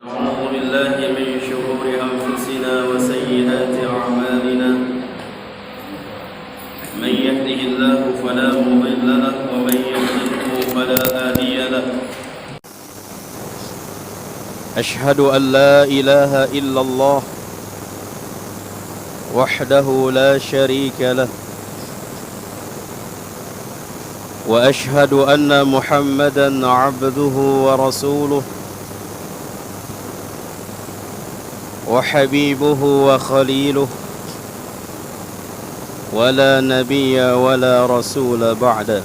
أعوذ بالله من شرور أنفسنا وسيئات أعمالنا من يهده الله فلا مضل له ومن يضلله فلا هادي له أشهد أن لا إله إلا الله وحده لا شريك له وأشهد أن محمدًا عبده ورسوله وحبيبه وخليله ولا نبي ولا رسول بعده.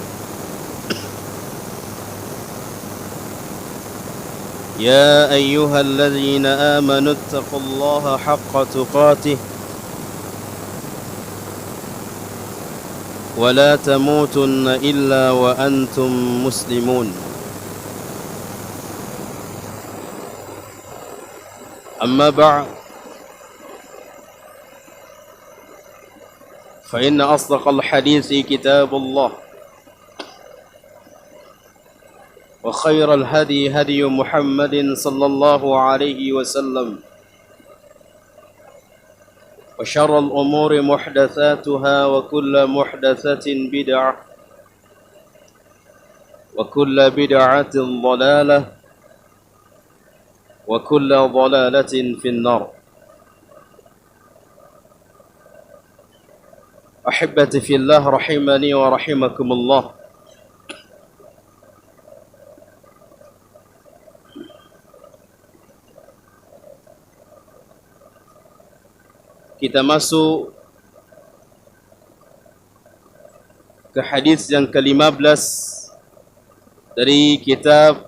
يا أيها الذين آمنوا اتقوا الله حق تقاته ولا تموتن إلا وأنتم مسلمون. أما بعد فإن أصدق الحديث كتاب الله وخير الهدي هدي محمد صلى الله عليه وسلم وشر الأمور محدثاتها وكل محدثة بدعة وكل بدعة ضلالة وكل ضلالة في النار. أحبتي في الله رحمني ورحمكم الله. Kita masuk ke hadis yang ke-15 dari kitab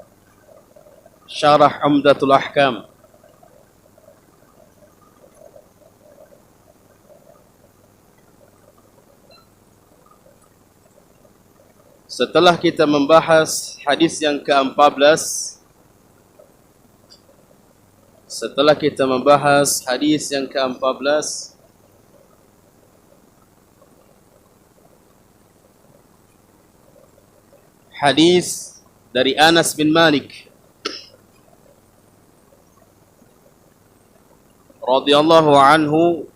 Syarah Umdatul Ahkam. Setelah kita membahas hadis yang ke-14, hadis dari Anas bin Malik radhiyallahu anhu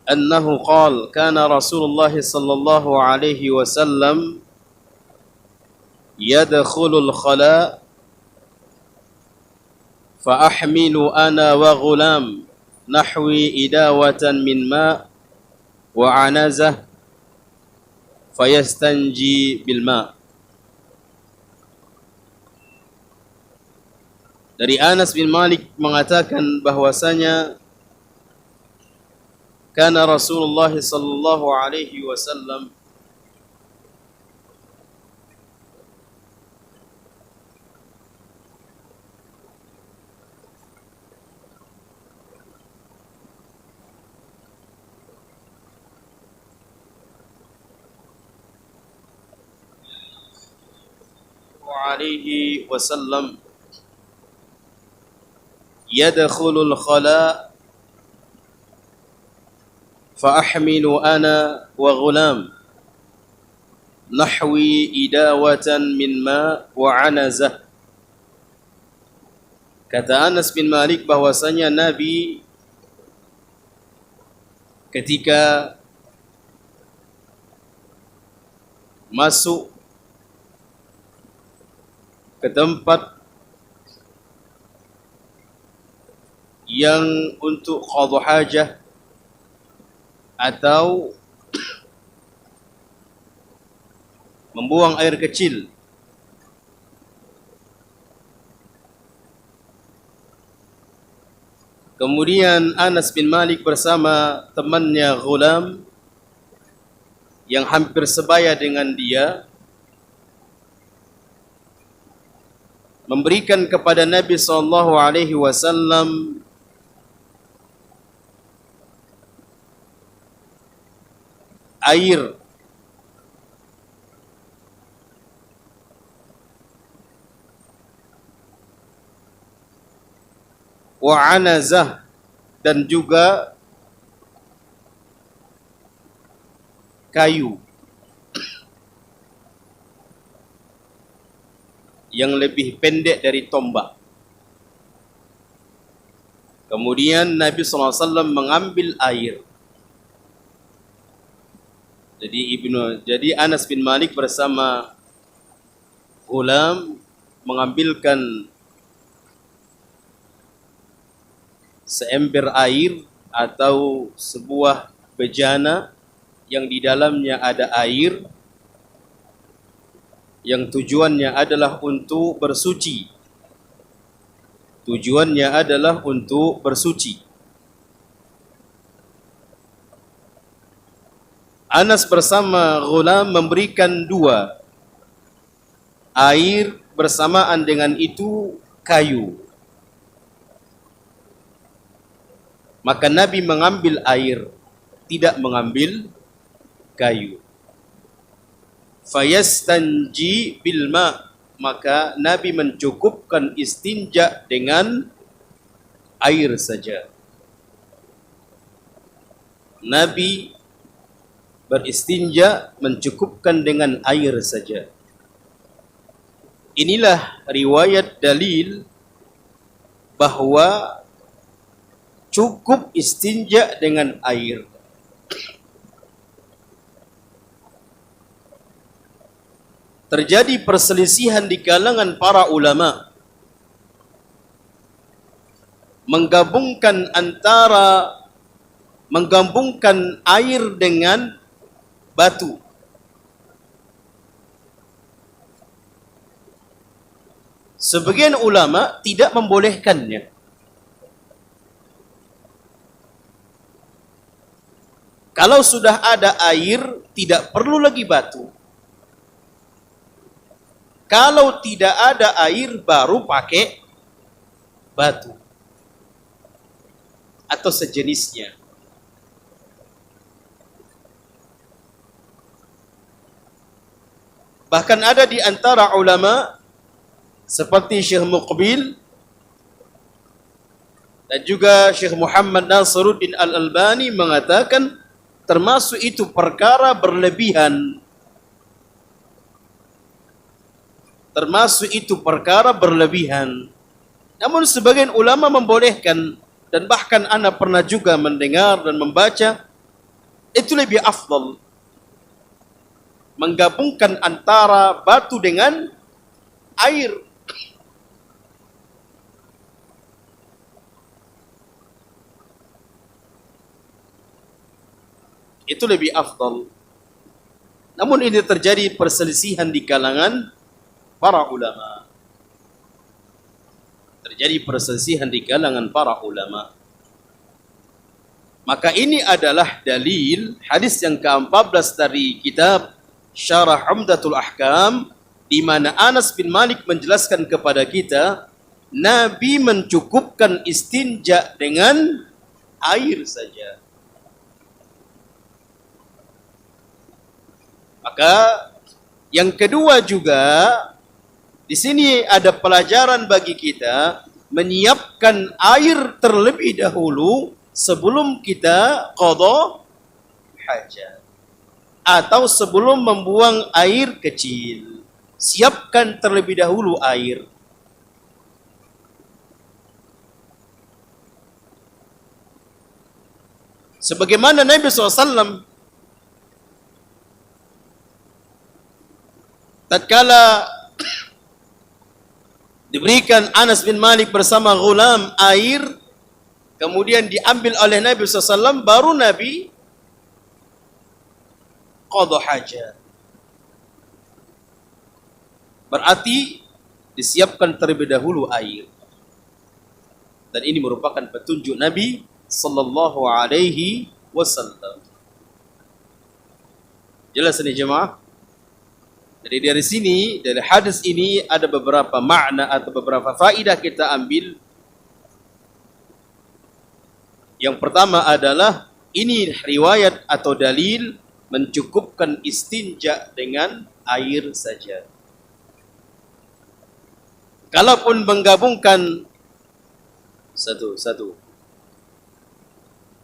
annahu qala kana Rasulullah sallallahu alaihi wasallam yadkhulul khala fa ahmilu ana wa ghulam nahwi idawatan min ma wa anazah fayastanji bil ma. Dari Anas bin Malik mengatakan bahwasanya kana Rasulullah sallallahu alaihi wasallam yadkhulul khala fa ahmilu ana wa ghulam nahwi idawatan min ma wa anazah. Kata Anas bin Malik bahwasanya Nabi ketika masuk ke tempat yang untuk qadha hajah atau membuang air kecil, kemudian Anas bin Malik bersama temannya Ghulam yang hampir sebaya dengan dia memberikan kepada Nabi sallallahu alaihi wasallam air wa anazah dan juga kayu. yang lebih pendek dari tombak. Kemudian Nabi SAW mengambil air. Jadi Anas bin Malik bersama Ghulam mengambilkan seember air atau sebuah bejana yang di dalamnya ada air, yang tujuannya adalah untuk bersuci. Tujuannya adalah untuk bersuci. Anas bersama Ghulam memberikan 2. Air bersamaan dengan itu kayu. Maka Nabi mengambil air, tidak mengambil kayu. Fayastanji bil ma, maka Nabi mencukupkan istinja dengan air saja. Nabi beristinja mencukupkan dengan air saja. Inilah riwayat dalil bahwa cukup istinja dengan air. Terjadi perselisihan di kalangan para ulama menggabungkan air dengan batu. Sebagian ulama tidak membolehkannya. Kalau sudah ada air, tidak perlu lagi batu. Kalau tidak ada air, baru pakai batu atau sejenisnya. Bahkan ada di antara ulama seperti Syekh Muqbil dan juga Syekh Muhammad Nasiruddin Al-Albani mengatakan termasuk itu perkara berlebihan. Termasuk itu perkara berlebihan. Namun sebagian ulama membolehkan, dan bahkan ana pernah juga mendengar dan membaca itu lebih afdal, menggabungkan antara batu dengan air. Itu lebih afdal. Namun ini terjadi perselisihan di kalangan para ulama. Terjadi perselisihan di kalangan para ulama. Maka ini adalah dalil hadis yang ke-14 dari kitab Syarah Umdatul Ahkam, di mana Anas bin Malik menjelaskan kepada kita Nabi mencukupkan istinja dengan air saja. Maka yang kedua juga, di sini ada pelajaran bagi kita menyiapkan air terlebih dahulu sebelum kita qada hajat atau sebelum membuang air kecil. Siapkan terlebih dahulu air. Sebagaimana Nabi SAW tatkala diberikan Anas bin Malik bersama Ghulam air, kemudian diambil oleh Nabi SAW, baru Nabi qada hajat. Berarti disiapkan terlebih dahulu air. Dan ini merupakan petunjuk Nabi sallallahu alaihi wasallam. Jelas ini jemaah? Jadi dari sini, dari hadis ini ada beberapa makna atau beberapa faedah kita ambil. Yang pertama adalah ini riwayat atau dalil mencukupkan istinja dengan air saja. Kalaupun menggabungkan satu.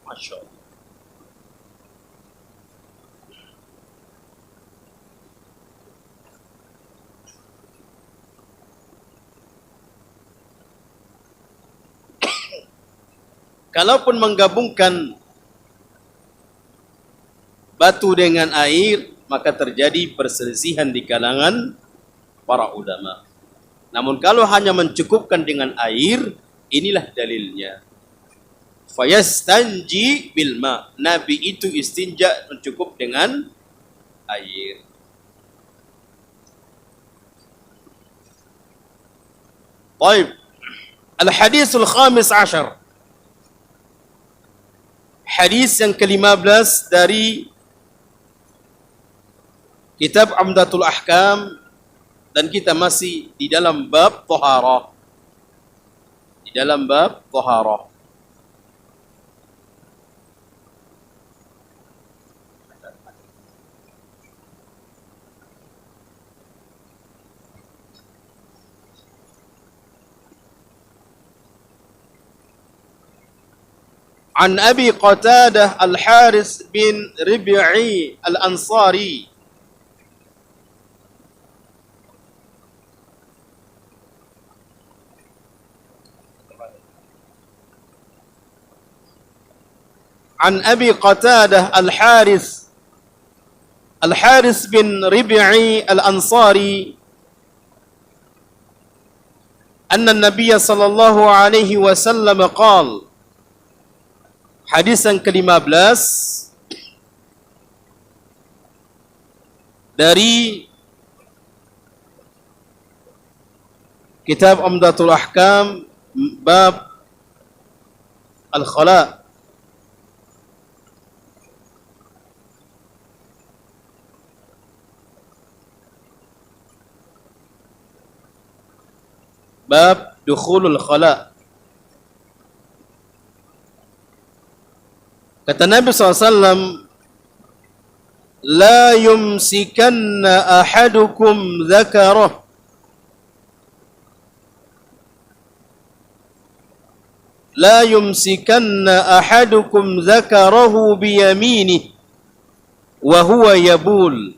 Masya Allah. kalaupun menggabungkan batu dengan air, maka terjadi perselisihan di kalangan para ulama. Namun kalau hanya mencukupkan dengan air, inilah dalilnya. Fayastanji bil ma. Nabi itu istinja mencukup dengan air. Baik. Al-hadisul khamis ashar. Hadis yang ke-15 dari Kitab Umdatul Ahkam, dan kita masih di dalam bab taharah. Di dalam bab taharah. An Abi Qatadah Al-Haris bin Rib'i Al-Ansari An Abi Qatadah Al-Haris bin Rib'i Al-Ansari anna Nabiy sallallahu alaihi wasallam qala. Hadis yang ke-15 dari Kitab Umdatul Ahkam bab Al-Khala. Bab dukhulul khala. Kata Nabi SAW, la yumsikanna ahadukum dhakarah la yumsikanna ahadukum dhakarahu biyaminihi wa huwa yabul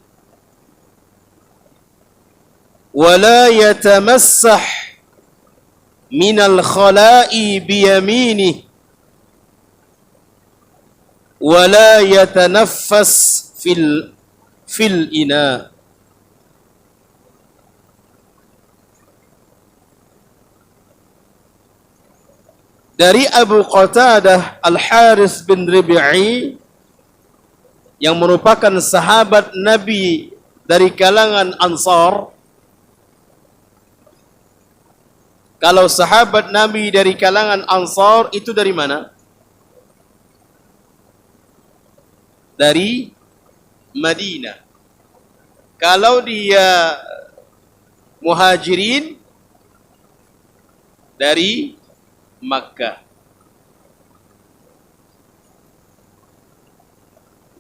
wa la yatamassah minal khala'i biyaminihi wa la yatanaffas fil ina. Dari Abu Qatadah Al-Haris bin Rib'i yang merupakan sahabat Nabi dari kalangan Ansar. Kalau sahabat Nabi dari kalangan Ansar itu dari mana? Dari Madinah. Kalau dia Muhajirin dari Makkah.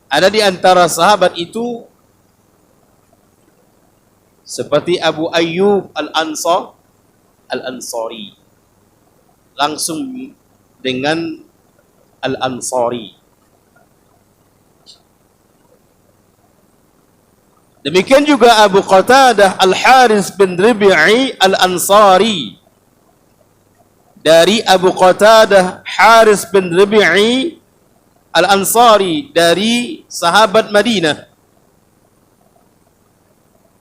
Ada di antara sahabat itu seperti Abu Ayyub Al-Ansari. Langsung dengan Al-Ansari. Demikian juga Abu Qatadah Al-Haris bin Rib'i Al-Ansari. Dari Abu Qatadah Haris bin Rib'i Al-Ansari dari sahabat Madinah.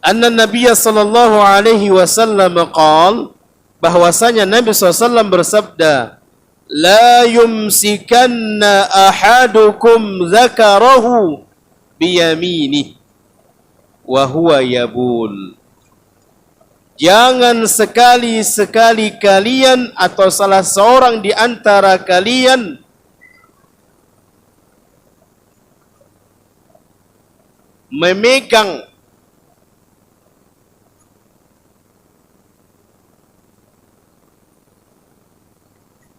Anna Nabiy sallallahu alaihi wasallam qala, bahwasanya Nabi SAW bersabda, la yumsikanna ahadukum dzakarahu biyaminihi wa huwa yabul. Jangan sekali-sekali kalian atau salah seorang di antara kalian memegang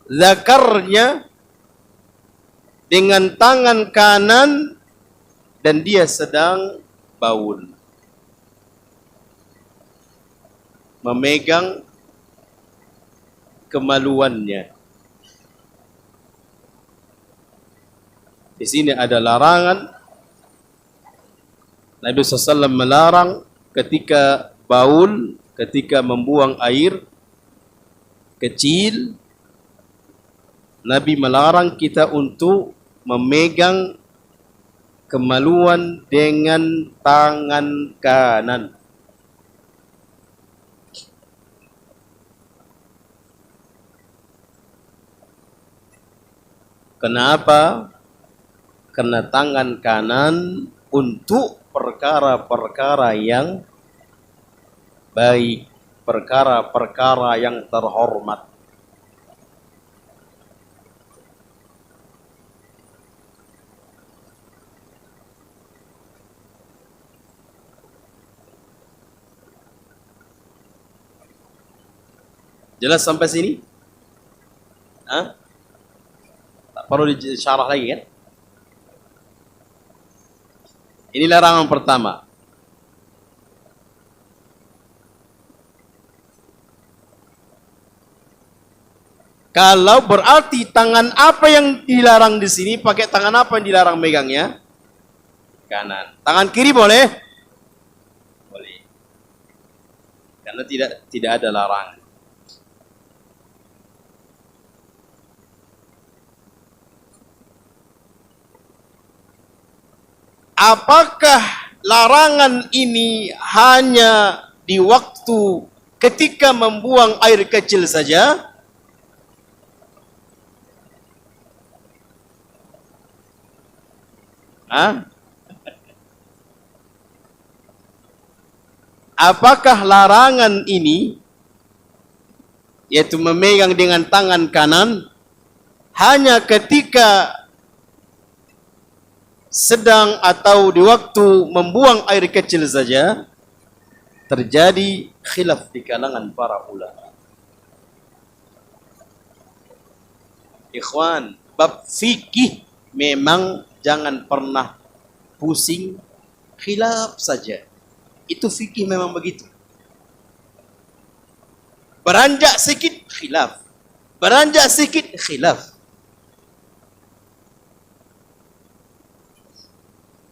zakarnya dengan tangan kanan dan dia sedang baul. Memegang kemaluannya. Di sini ada larangan. Nabi SAW melarang ketika baul, ketika membuang air kecil, Nabi melarang kita untuk memegang kemaluan dengan tangan kanan. Kenapa? Karena tangan kanan untuk perkara-perkara yang baik, perkara-perkara yang terhormat. Jelas sampai sini? Hah? Tak perlu disyarah lagi kan? Ini larangan pertama. Kalau berarti tangan apa yang dilarang di sini, pakai tangan apa yang dilarang megangnya? Kanan. Tangan kiri boleh? Boleh. Karena tidak ada larangan. Apakah larangan ini hanya di waktu ketika membuang air kecil saja? Hah? Apakah larangan ini, yaitu memegang dengan tangan kanan, hanya ketika sedang atau di waktu membuang air kecil saja? Terjadi khilaf di kalangan para ulama. Ikhwan, bab fikih memang jangan pernah pusing, khilaf saja. Itu fikih memang begitu. Beranjak sikit khilaf, beranjak sikit khilaf.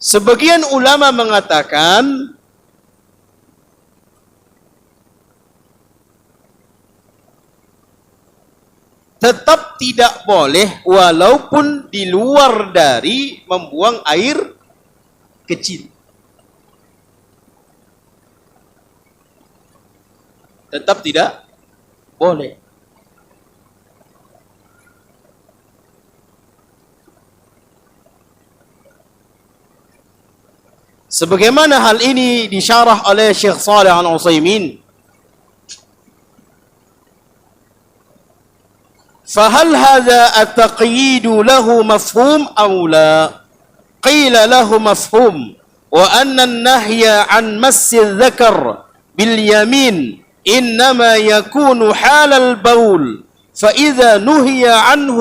Sebagian ulama mengatakan tetap tidak boleh walaupun di luar dari membuang air kecil. Tetap tidak boleh. Sebagaimana hal ini disyarah oleh Syekh Shalih Al-Utsaimin. فهل هذا التقييد له مفهوم أو لا؟ قيل له مفهوم، وأن النهي عن مس الذكر باليمين إنما يكون حال البول، فإذا نهي عنه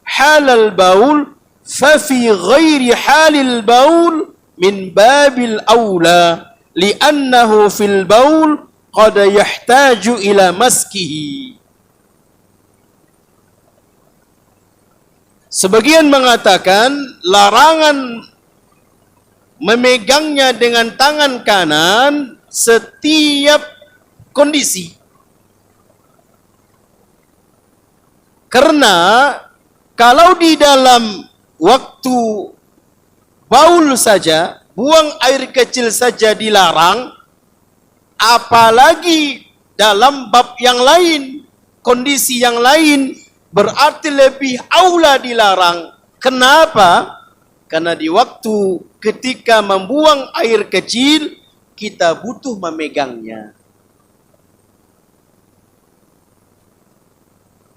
حال البول ففي غير حال البول من باب الأولى، لأنه في البول قد يحتاج إلى مسكه. Sebagian mengatakan larangan memegangnya dengan tangan kanan setiap kondisi. Karena kalau di dalam waktu baul saja, buang air kecil saja dilarang, apalagi dalam bab yang lain, kondisi yang lain, berarti lebih aula dilarang. Kenapa? Karena di waktu ketika membuang air kecil, kita butuh memegangnya.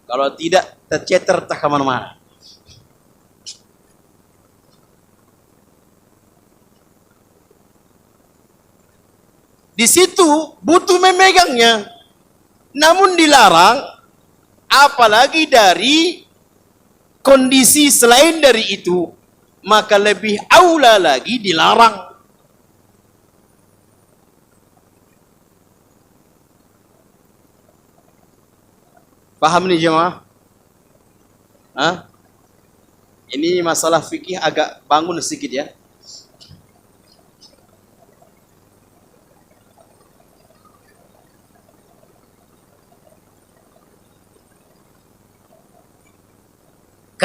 Kalau tidak, tercecer tak kemana-mana. Di situ butuh memegangnya. Namun dilarang, apalagi dari kondisi selain dari itu, maka lebih aula lagi dilarang. Paham nih jemaah? Hah? Ini masalah fikih agak bangun sedikit ya.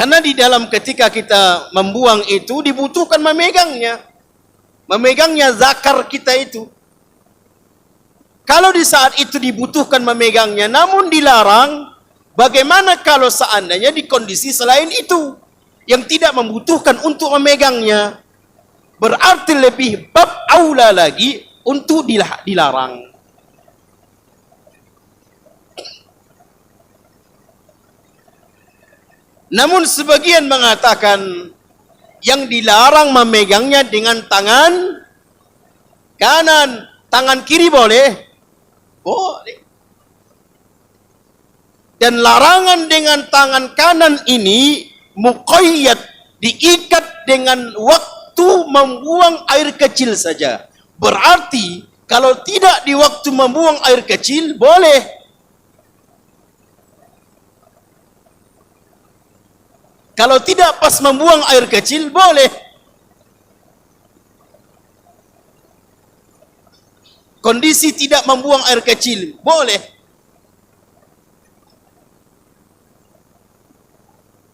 Karena di dalam ketika kita membuang itu dibutuhkan memegangnya. Memegangnya zakar kita itu. Kalau di saat itu dibutuhkan memegangnya namun dilarang, bagaimana kalau seandainya di kondisi selain itu yang tidak membutuhkan untuk memegangnya? Berarti lebih bab aula lagi untuk dilarang. Namun sebagian mengatakan yang dilarang memegangnya dengan tangan kanan, tangan kiri boleh? Boleh. Dan larangan dengan tangan kanan ini muqayyad, diikat dengan waktu membuang air kecil saja. Berarti kalau tidak di waktu membuang air kecil boleh. Kalau tidak pas membuang air kecil boleh. Kondisi tidak membuang air kecil boleh.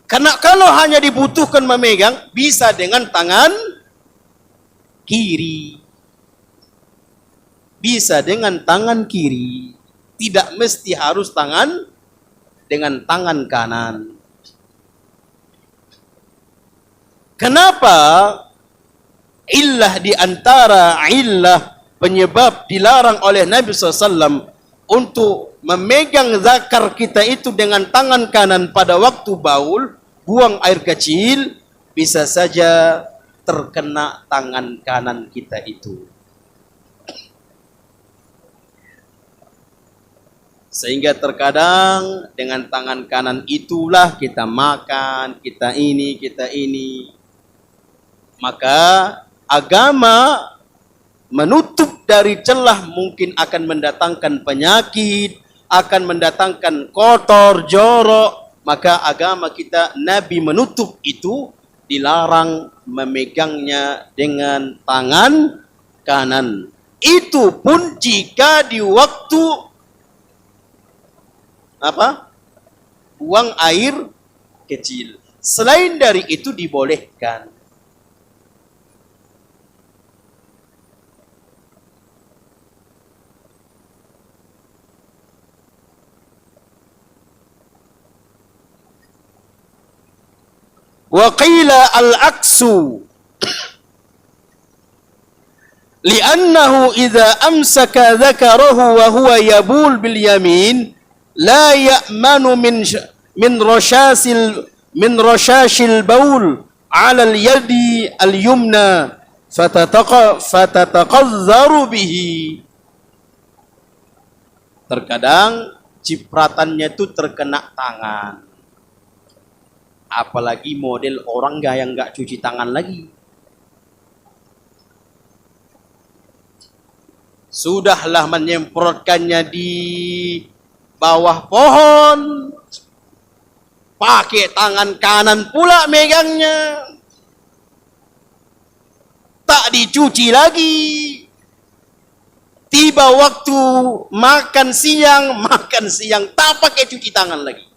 Karena kalau hanya dibutuhkan memegang, bisa dengan tangan kiri. Bisa dengan tangan kiri. Tidak mesti harus dengan tangan kanan. Kenapa? Illah di antara illah penyebab dilarang oleh Nabi SAW untuk memegang zakar kita itu dengan tangan kanan pada waktu baul, buang air kecil, bisa saja terkena tangan kanan kita itu. Sehingga terkadang dengan tangan kanan itulah kita makan, kita ini. Maka agama menutup dari celah mungkin akan mendatangkan penyakit, akan mendatangkan kotor, jorok. Maka agama kita, Nabi menutup itu, dilarang memegangnya dengan tangan kanan. Itu pun jika di waktu buang air kecil. Selain dari itu dibolehkan. Wa qila al-aksu li'annahu idza amsaka dhakarahu wa huwa yabul bil yamin la ya'manu min rashashil baul 'ala al-yadi al-yumna fatataqazzaru bihi. Terkadang cipratannya itu terkena tangan. Apalagi model orang yang nggak cuci tangan lagi. Sudahlah menyemprotkannya di bawah pohon, pakai tangan kanan pula megangnya, tak dicuci lagi. Tiba waktu makan siang tak pakai cuci tangan lagi.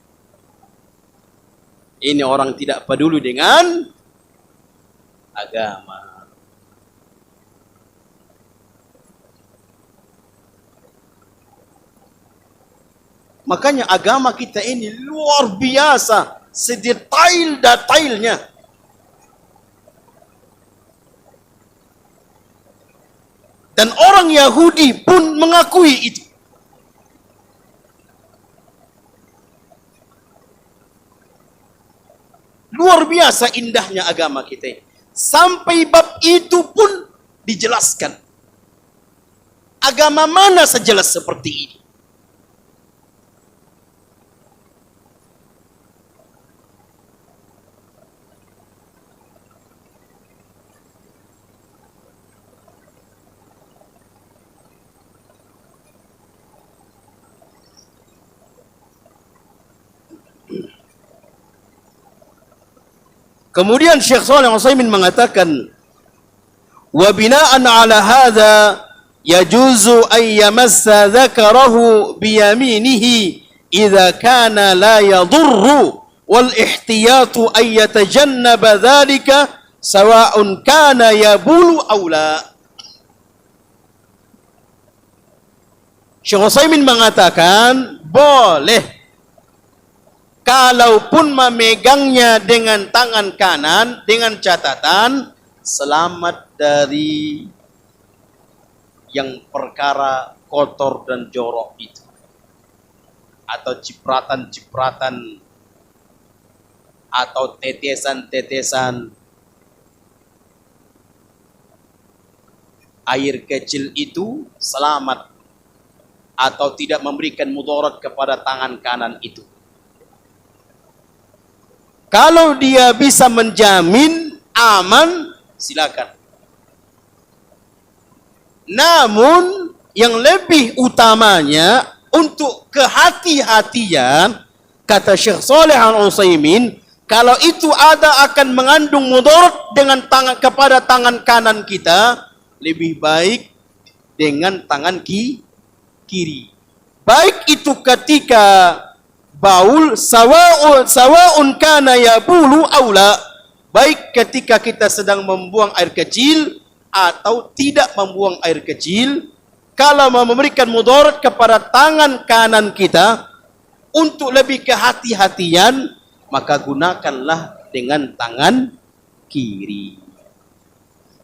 Ini orang tidak peduli dengan agama. Makanya agama kita ini luar biasa, sedetail-detailnya. Dan orang Yahudi pun mengakui itu. Luar biasa indahnya agama kita. Sampai bab itu pun dijelaskan. Agama mana sejelas seperti ini? Kemudian Syekh Shalih Al-Utsaimin mengatakan, wa bina'an 'ala hadza yajuzu ay yamassa dzakarahu bi yaminihi idza kana la yadurru wal ihtiyatu ay yatajannaba dzalika sawa'un kana yabulu aw la. Syekh Utsaimin mengatakan boleh kalaupun memegangnya dengan tangan kanan dengan catatan selamat dari yang perkara kotor dan jorok itu, atau cipratan-cipratan atau tetesan-tetesan air kecil itu selamat atau tidak memberikan mudarat kepada tangan kanan itu. Kalau dia bisa menjamin aman, silakan. Namun yang lebih utamanya untuk kehati-hatian, kata Syekh Shalih Al-Utsaimin, kalau itu ada akan mengandung mudarat dengan tangan kepada tangan kanan kita, lebih baik dengan tangan kiri. Baik itu ketika baul sawa'un kana yabulu aula, baik ketika kita sedang membuang air kecil atau tidak membuang air kecil, kalau memberikan mudarat kepada tangan kanan kita untuk lebih kehati-hatian, maka gunakanlah dengan tangan kiri.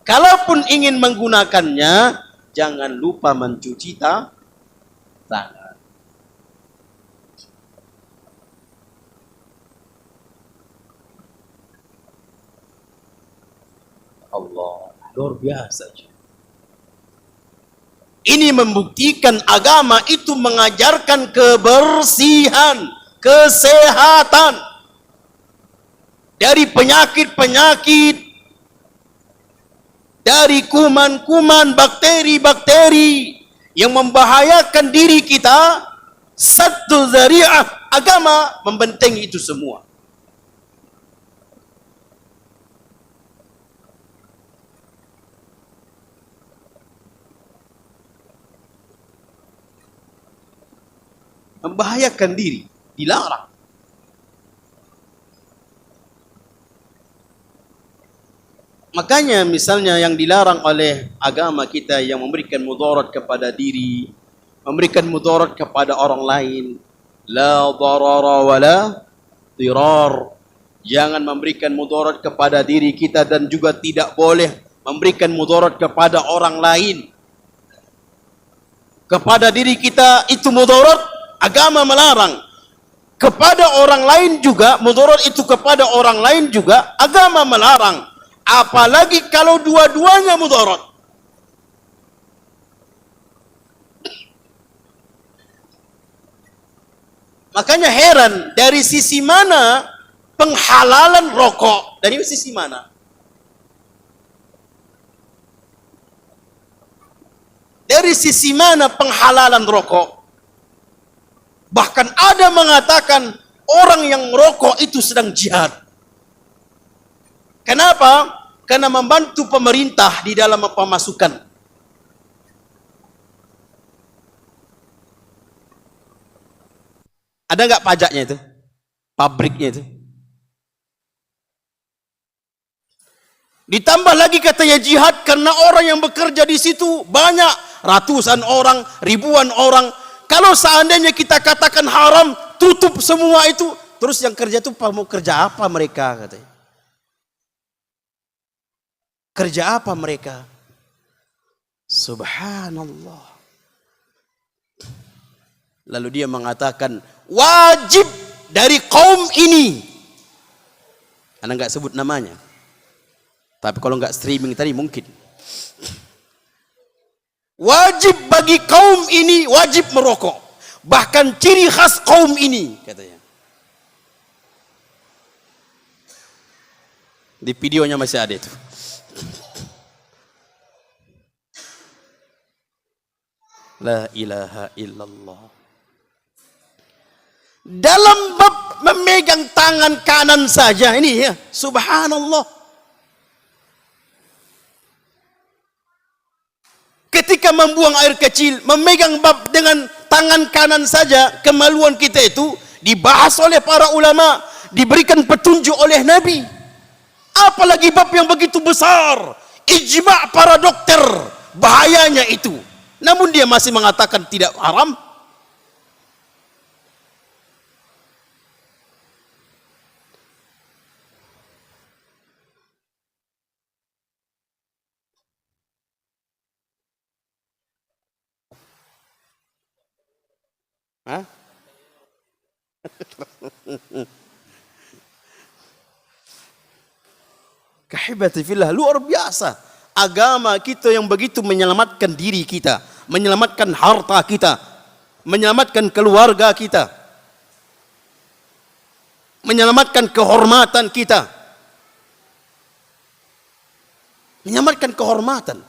Kalaupun ingin menggunakannya, jangan lupa mencuci tangan. Allah, luar biasa. Ini membuktikan agama itu mengajarkan kebersihan, kesehatan dari penyakit-penyakit, dari kuman-kuman, bakteri-bakteri yang membahayakan diri kita. Satu zari'ah, agama membentengi itu semua. Membahayakan diri, dilarang. Makanya misalnya yang dilarang oleh agama kita yang memberikan mudarat kepada diri, memberikan mudarat kepada orang lain, la darara wala dirar. Jangan memberikan mudarat kepada diri kita dan juga tidak boleh memberikan mudarat kepada orang lain. Kepada diri kita itu mudarat, agama melarang. Kepada orang lain juga, mudarat itu kepada orang lain juga, agama melarang. Apalagi kalau dua-duanya mudarat. Makanya heran, dari sisi mana penghalalan rokok? Dari sisi mana? Dari sisi mana penghalalan rokok? Bahkan ada mengatakan orang yang merokok itu sedang jihad. Kenapa? Karena membantu pemerintah di dalam pemasukan. Ada nggak pajaknya itu? Pabriknya itu? Ditambah lagi katanya jihad karena orang yang bekerja di situ banyak, ratusan orang, ribuan orang. Kalau seandainya kita katakan haram, tutup semua itu, terus yang kerja itu mau kerja apa mereka katanya? Kerja apa mereka? Subhanallah. Lalu dia mengatakan wajib dari kaum ini. Anda nggak sebut namanya, tapi kalau nggak streaming tadi mungkin. Wajib bagi kaum ini wajib merokok. Bahkan ciri khas kaum ini katanya. Di videonya masih ada itu. La ilaha illallah. Dalam bab memegang tangan kanan saja ini ya, subhanallah. Ketika membuang air kecil, memegang bab dengan tangan kanan saja, kemaluan kita itu dibahas oleh para ulama. diberikan petunjuk oleh Nabi. Apalagi bab yang begitu besar, ijma' para dokter, bahayanya itu. Namun dia masih mengatakan tidak haram. Hah? Kahibati fillah, luar biasa. Agama kita yang begitu menyelamatkan diri kita, menyelamatkan harta kita, menyelamatkan keluarga kita, menyelamatkan kehormatan kita, menyelamatkan kehormatan.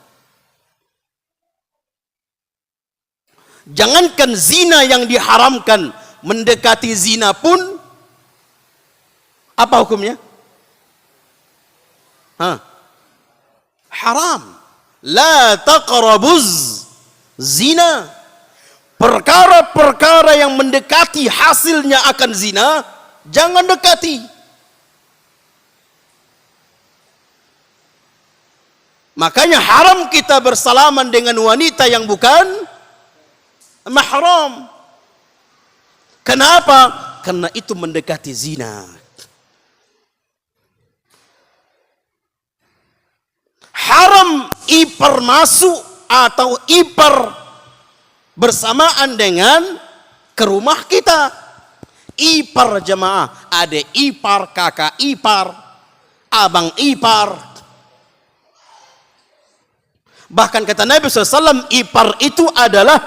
Jangankan zina yang diharamkan, mendekati zina pun apa hukumnya? Haram. La taqrabuz zina. Perkara-perkara yang mendekati hasilnya akan zina, jangan dekati. Makanya haram kita bersalaman dengan wanita yang bukan mahram. Kenapa? Karena itu mendekati zina. Haram ipar masuk atau ipar bersamaan dengan ke rumah kita. Ipar jemaah, ada ipar, kakak ipar, abang ipar. Bahkan kata Nabi SAW, ipar itu adalah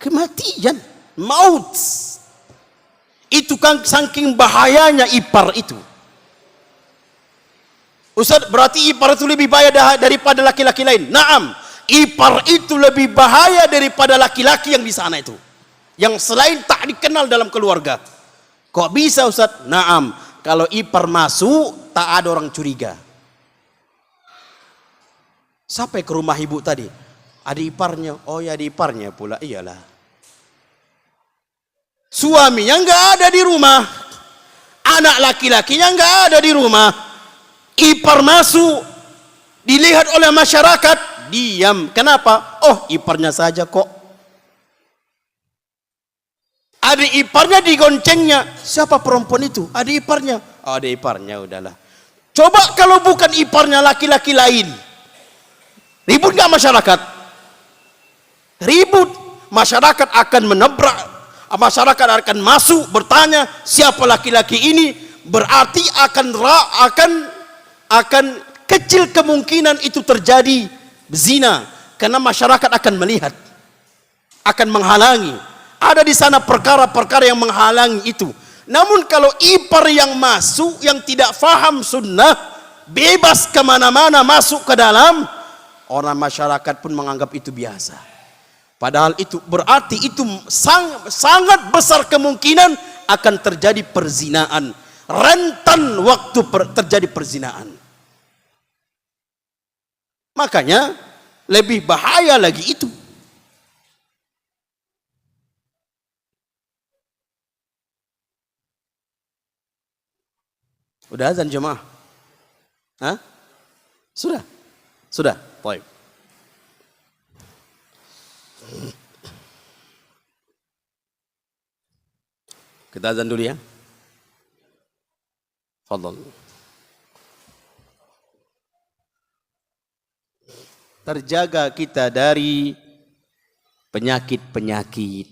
kematian, maut. Itu kan saking bahayanya ipar itu. Ustaz, berarti ipar itu lebih bahaya daripada laki-laki lain? Naam, ipar itu lebih bahaya daripada laki-laki yang di sana itu, yang selain tak dikenal dalam keluarga. Kok bisa Ustaz? Naam, kalau ipar masuk tak ada orang curiga. Sampai ke rumah ibu tadi, ada iparnya. Oh ya, ada iparnya pula. Iyalah, suaminya nggak ada di rumah, anak laki-lakinya nggak ada di rumah. Ipar masuk, dilihat oleh masyarakat, diam. Kenapa? Oh, iparnya saja kok. Ada iparnya digoncengnya. Siapa perempuan itu? Ada iparnya. Oh, ada iparnya, udahlah. Coba kalau bukan iparnya laki-laki lain, ribut nggak masyarakat? Ribut. Masyarakat akan menebrak. Masyarakat akan masuk bertanya siapa laki-laki ini. Berarti akan kecil kemungkinan itu terjadi zina, karena masyarakat akan melihat, akan menghalangi. Ada di sana perkara-perkara yang menghalangi itu. Namun kalau ipar yang masuk, yang tidak faham sunnah, bebas kemana-mana masuk ke dalam, orang masyarakat pun menganggap itu biasa. Padahal itu berarti itu sangat besar kemungkinan akan terjadi perzinaan. Rentan waktu terjadi perzinaan. Makanya lebih bahaya lagi itu. Udah azan jemaah? Hah? Sudah? Sudah? Baik. Kita azan dulu ya. Fadhal. Terjaga kita dari penyakit-penyakit,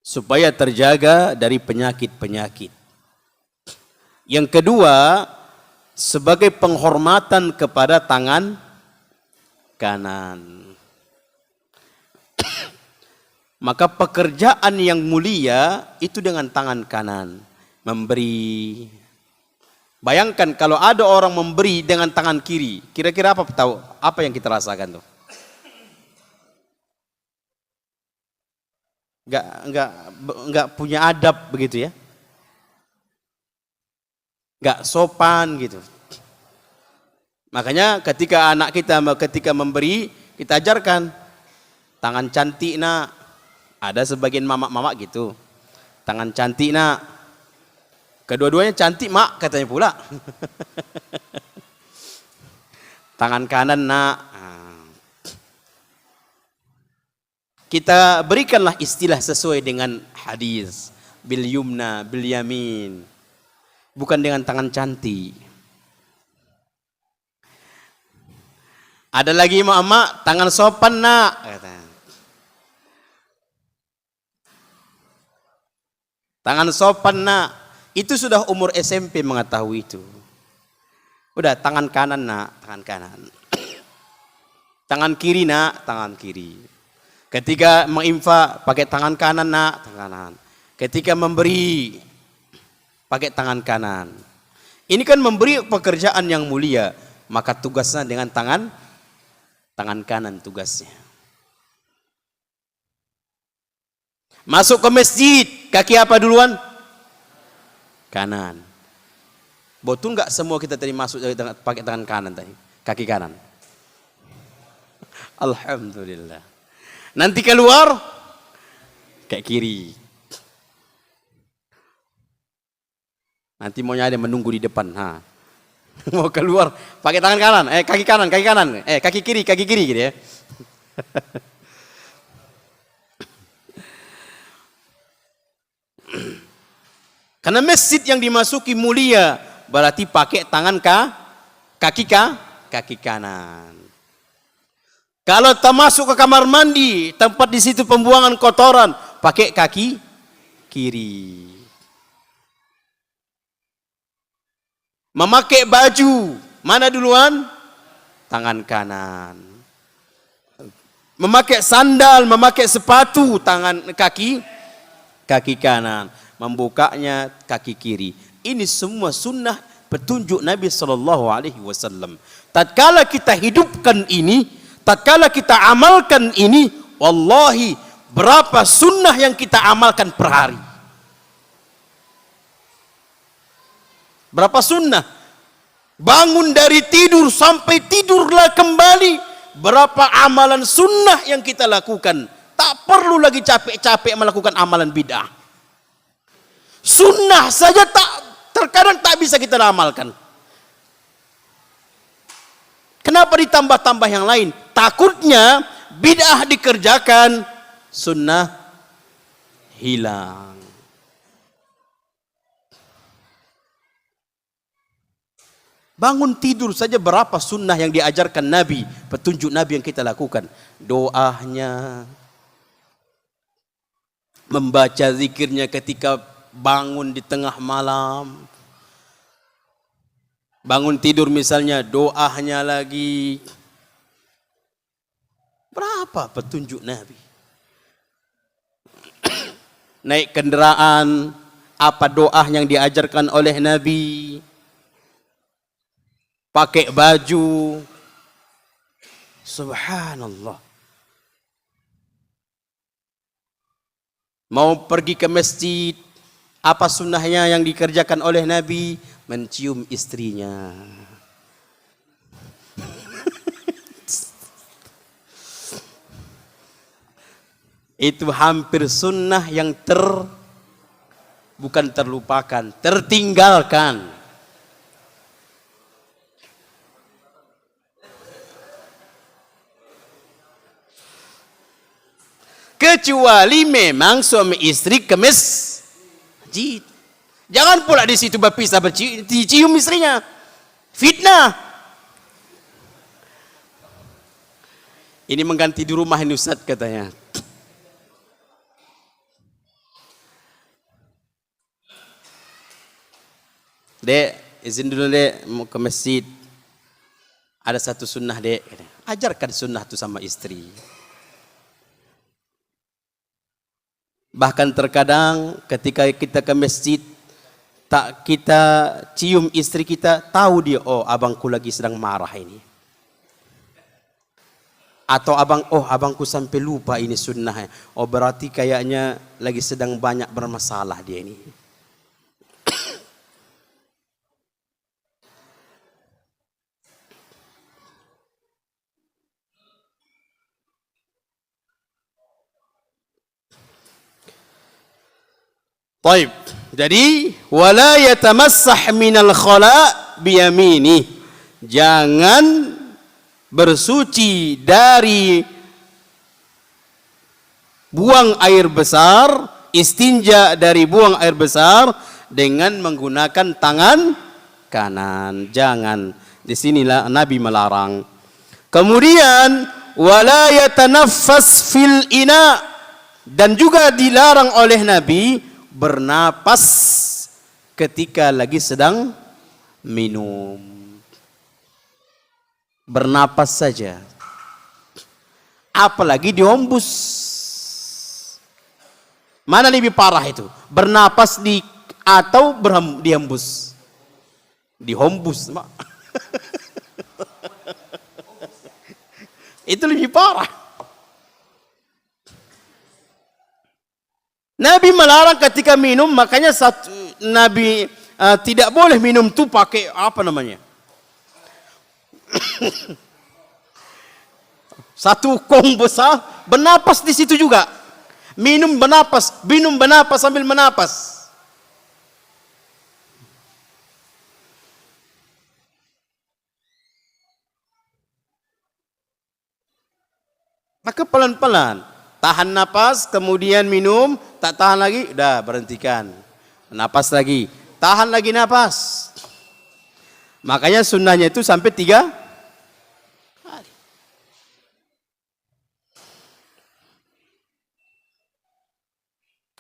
supaya terjaga dari penyakit-penyakit. Yang kedua, sebagai penghormatan kepada tangan kanan. Maka pekerjaan yang mulia itu dengan tangan kanan, memberi. Bayangkan kalau ada orang memberi dengan tangan kiri, kira-kira apa yang kita rasakan tuh? Enggak punya adab begitu ya? Enggak sopan gitu. Makanya ketika anak kita ketika memberi, kita ajarkan tangan cantik nak, Ada sebagian mama-mama gitu. Tangan cantik nak. Kedua-duanya cantik mak katanya pula. Tangan kanan nak. Kita berikanlah istilah sesuai dengan hadis. Bil yumna, bil yamin. Bukan dengan tangan cantik. Ada lagi mak, tangan sopan nak. Tangan sopan nak. Itu sudah umur SMP mengetahui itu. Udah tangan kanan nak, tangan kanan. Tangan kiri nak, tangan kiri. Ketika menginfak pakai tangan kanan nak, tangan kanan. Ketika memberi pakai tangan kanan. Ini kan memberi pekerjaan yang mulia, maka tugasnya dengan tangan kanan tugasnya. Masuk ke masjid, kaki apa duluan? Kanan. Betul nggak semua kita tadi masuk pakai tangan kanan tadi, kaki kanan? Alhamdulillah. Nanti keluar kayak kiri. Nanti maunya ada menunggu di depan. Mau keluar pakai tangan kanan, kaki kanan, kaki kiri gitu ya. Karena masjid yang dimasuki mulia, berarti pakai tangan kaki kanan. Kalau tak masuk ke kamar mandi, tempat di situ pembuangan kotoran, pakai kaki kiri. Memakai baju, mana duluan? Tangan kanan. Memakai sandal, memakai sepatu, kaki kanan. Membukanya kaki kiri. Ini semua sunnah petunjuk Nabi SAW. Tatkala kita hidupkan ini, tatkala kita amalkan ini, wallahi berapa sunnah yang kita amalkan per hari. Berapa sunnah? Bangun dari tidur sampai tidurlah kembali. Berapa amalan sunnah yang kita lakukan. Tak perlu lagi capek-capek melakukan amalan bid'ah. Sunnah saja terkadang tak bisa kita amalkan. Kenapa ditambah-tambah yang lain? Takutnya bid'ah dikerjakan, sunnah hilang. Bangun tidur saja berapa sunnah yang diajarkan Nabi, petunjuk Nabi yang kita lakukan. Doanya, membaca zikirnya ketika bangun di tengah malam. Bangun tidur misalnya, doanya lagi. Berapa petunjuk Nabi? Naik kendaraan, apa doa yang diajarkan oleh Nabi? Pakai baju, subhanallah. Mau pergi ke masjid, apa sunnahnya yang dikerjakan oleh Nabi? Mencium istrinya. Itu hampir sunnah yang bukan terlupakan, tertinggalkan. Kecuali memang suami istri ke masjid. Jangan pula di situ berpisah dicium istrinya. Fitnah. Ini mengganti di rumah ini Ustaz katanya. Dek, izin dulu dek, mau ke masjid. Ada satu sunnah dek. Ajarkan sunnah itu sama istri. Bahkan terkadang ketika kita ke masjid, tak kita cium istri kita, tahu dia, oh abangku lagi sedang marah ini. Atau abangku sampai lupa ini sunnah. Oh berarti kayaknya lagi sedang banyak bermasalah dia ini. Taib. Jadi wala yatamassah minal khala biyamini. Jangan bersuci dari buang air besar, istinja dari buang air besar dengan menggunakan tangan kanan. Jangan. Disinilah Nabi melarang. Kemudian wala yatanaffas fil ina, dan juga dilarang oleh Nabi bernapas ketika lagi sedang minum. Bernapas saja. Apalagi dihembus. Mana lebih parah itu? Bernapas atau dihembus? Dihembus, Mak. Itu lebih parah. Nabi melarang ketika minum, makanya Nabi tidak boleh minum tuh pakai apa namanya? Satu kong besar, bernapas di situ juga. Minum bernapas sambil menapas. Maka pelan-pelan, tahan napas, kemudian minum, tak tahan lagi, udah berhentikan. Napas lagi, tahan lagi napas. Makanya sunnahnya itu sampai 3 kali.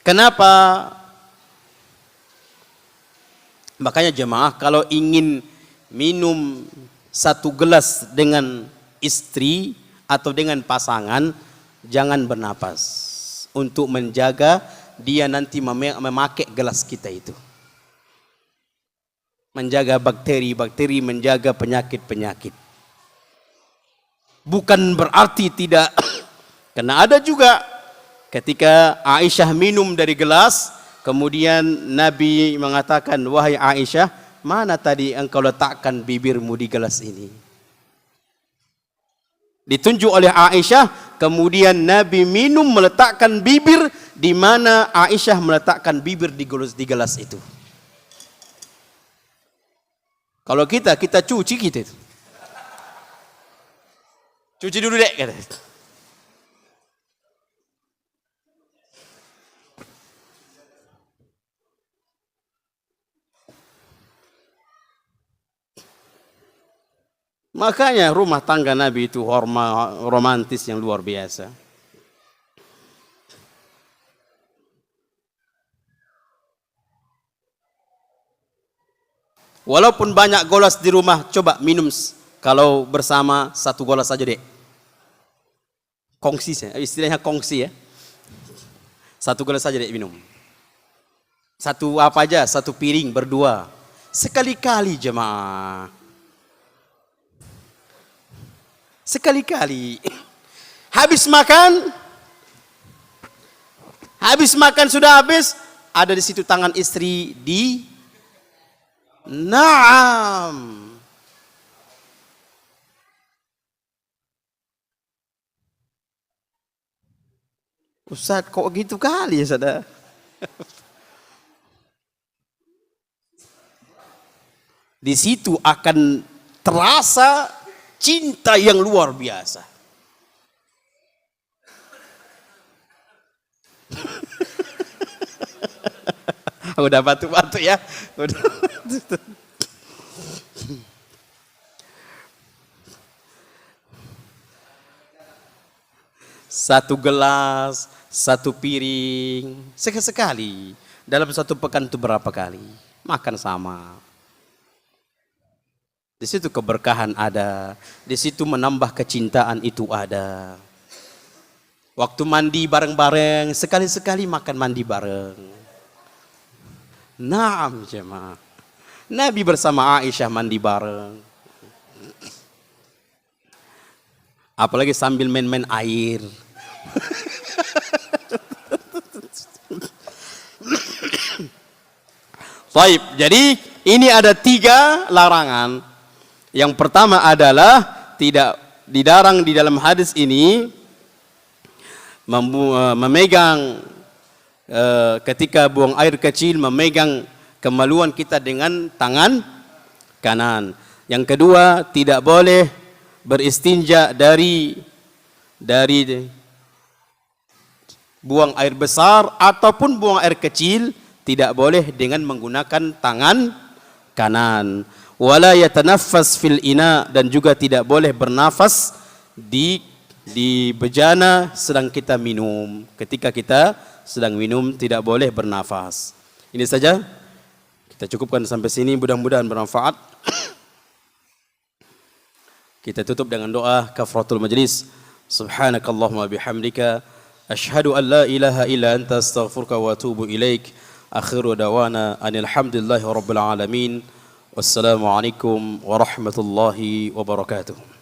Kenapa? Makanya jemaah kalau ingin minum 1 gelas dengan istri atau dengan pasangan, jangan bernapas untuk menjaga dia nanti memakai gelas kita itu. Menjaga bakteri-bakteri, menjaga penyakit-penyakit. Bukan berarti tidak. Karena ada juga ketika Aisyah minum dari gelas, kemudian Nabi mengatakan, wahai Aisyah, mana tadi engkau letakkan bibirmu di gelas ini? Ditunjuk oleh Aisyah, kemudian Nabi minum meletakkan bibir di mana Aisyah meletakkan bibir di gelas itu. Kalau kita cuci kita itu. Cuci dulu dek kata. Makanya rumah tangga Nabi itu romantis yang luar biasa. Walaupun banyak golas di rumah, coba minum kalau bersama 1 golas saja dek. Kongsi, istilahnya kongsi ya. 1 golas saja dek minum. 1 apa aja, 1 piring berdua. Sekali-kali jemaah. Sekali-kali. Habis makan sudah habis, ada di situ tangan istri di Naam. Ustaz kok gitu kali ya saudara? Di situ akan terasa cinta yang luar biasa. Udah batu-batu ya. Udah. 1 gelas, 1 piring, sekali. Dalam 1 pekan itu berapa kali? Makan sama. Di situ keberkahan ada, di situ menambah kecintaan itu ada. Waktu mandi bareng-bareng, sekali-sekali makan mandi bareng. Naam jemaah. Nabi bersama Aisyah mandi bareng. Apalagi sambil main-main air. Baik, jadi ini ada 3 larangan. Yang pertama adalah tidak dilarang di dalam hadis ini memegang ketika buang air kecil memegang kemaluan kita dengan tangan kanan. Yang kedua, tidak boleh beristinja dari buang air besar ataupun buang air kecil, tidak boleh dengan menggunakan tangan kanan. Wala yatanaffas fil ina, dan juga tidak boleh bernafas di bejana sedang kita minum. Ketika kita sedang minum tidak boleh bernafas. Ini saja, kita cukupkan sampai sini, mudah-mudahan bermanfaat. Kita tutup dengan doa kafaratul majlis. Subhanakallahumma bihamdika asyhadu an la ilaha illa anta astaghfiruka wa atubu ilaik. Akhiru dawana anil hamdulillahi rabbil alamin. Wassalamualaikum warahmatullahi wabarakatuh.